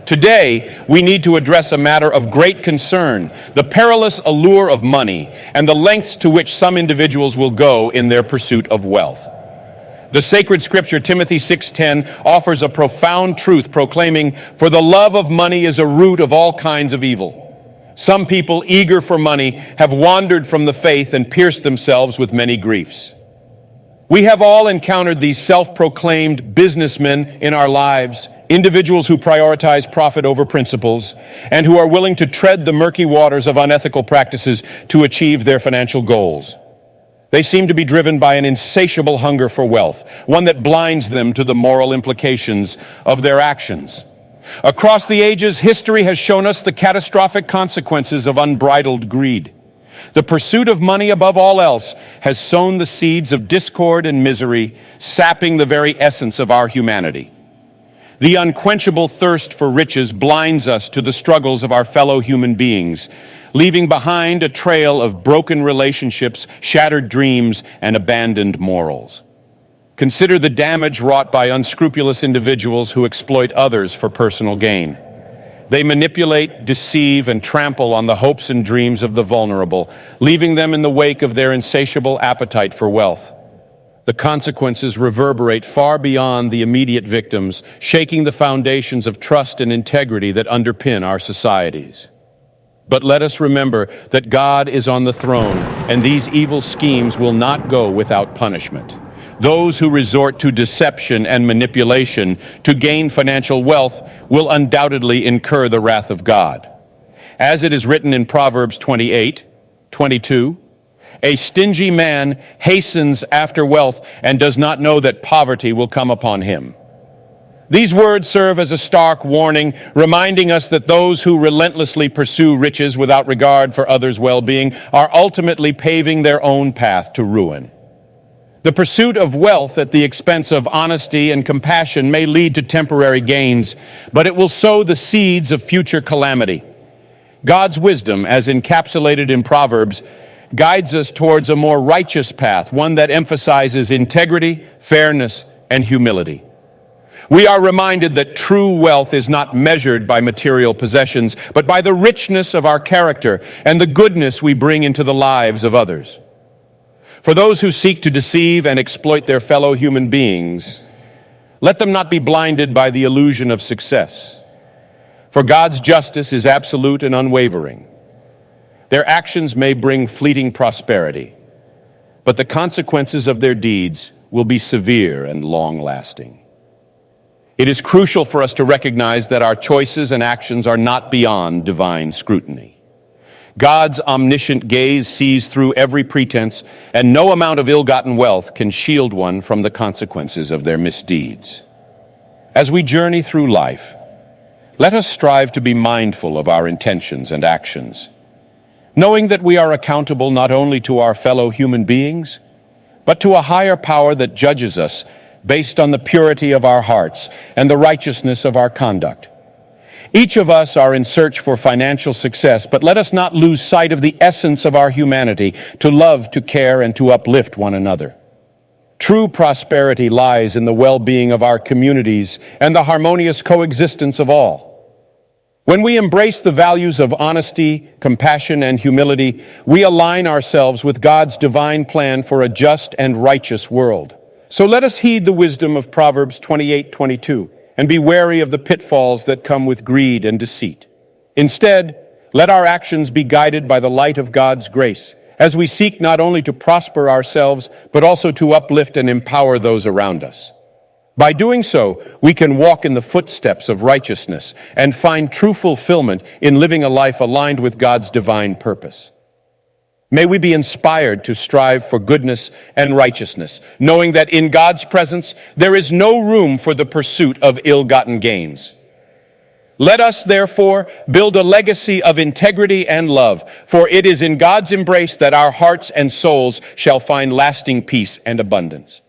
Today, we need to address a matter of great concern, the perilous allure of money and the lengths to which some individuals will go in their pursuit of wealth. The sacred scripture, Timothy 6:10, offers a profound truth proclaiming, "For the love of money is a root of all kinds of evil." Some people eager for money have wandered from the faith and pierced themselves with many griefs. We have all encountered these self-proclaimed businessmen in our lives, individuals who prioritize profit over principles and who are willing to tread the murky waters of unethical practices to achieve their financial goals. They seem to be driven by an insatiable hunger for wealth, one that blinds them to the moral implications of their actions. Across the ages, history has shown us the catastrophic consequences of unbridled greed. The pursuit of money above all else has sown the seeds of discord and misery, sapping the very essence of our humanity. The unquenchable thirst for riches blinds us to the struggles of our fellow human beings, leaving behind a trail of broken relationships, shattered dreams, and abandoned morals. Consider the damage wrought by unscrupulous individuals who exploit others for personal gain. They manipulate, deceive, and trample on the hopes and dreams of the vulnerable, leaving them in the wake of their insatiable appetite for wealth. The consequences reverberate far beyond the immediate victims, shaking the foundations of trust and integrity that underpin our societies. But let us remember that God is on the throne, and these evil schemes will not go without punishment. Those who resort to deception and manipulation to gain financial wealth will undoubtedly incur the wrath of God. As it is written in Proverbs 28:22, "A stingy man hastens after wealth and does not know that poverty will come upon him." These words serve as a stark warning, reminding us that those who relentlessly pursue riches without regard for others' well-being are ultimately paving their own path to ruin. The pursuit of wealth at the expense of honesty and compassion may lead to temporary gains, but it will sow the seeds of future calamity. God's wisdom, as encapsulated in Proverbs, guides us towards a more righteous path, one that emphasizes integrity, fairness, and humility. We are reminded that true wealth is not measured by material possessions, but by the richness of our character and the goodness we bring into the lives of others. For those who seek to deceive and exploit their fellow human beings, let them not be blinded by the illusion of success. For God's justice is absolute and unwavering. Their actions may bring fleeting prosperity, but the consequences of their deeds will be severe and long-lasting. It is crucial for us to recognize that our choices and actions are not beyond divine scrutiny. God's omniscient gaze sees through every pretense, and no amount of ill-gotten wealth can shield one from the consequences of their misdeeds. As we journey through life, let us strive to be mindful of our intentions and actions, knowing that we are accountable not only to our fellow human beings, but to a higher power that judges us based on the purity of our hearts and the righteousness of our conduct. Each of us are in search for financial success, but let us not lose sight of the essence of our humanity, to love, to care, and to uplift one another. True prosperity lies in the well-being of our communities and the harmonious coexistence of all. When we embrace the values of honesty, compassion, and humility, we align ourselves with God's divine plan for a just and righteous world. So let us heed the wisdom of Proverbs 28:22 and be wary of the pitfalls that come with greed and deceit. Instead, let our actions be guided by the light of God's grace, as we seek not only to prosper ourselves, but also to uplift and empower those around us. By doing so, we can walk in the footsteps of righteousness and find true fulfillment in living a life aligned with God's divine purpose. May we be inspired to strive for goodness and righteousness, knowing that in God's presence there is no room for the pursuit of ill-gotten gains. Let us, therefore, build a legacy of integrity and love, for it is in God's embrace that our hearts and souls shall find lasting peace and abundance.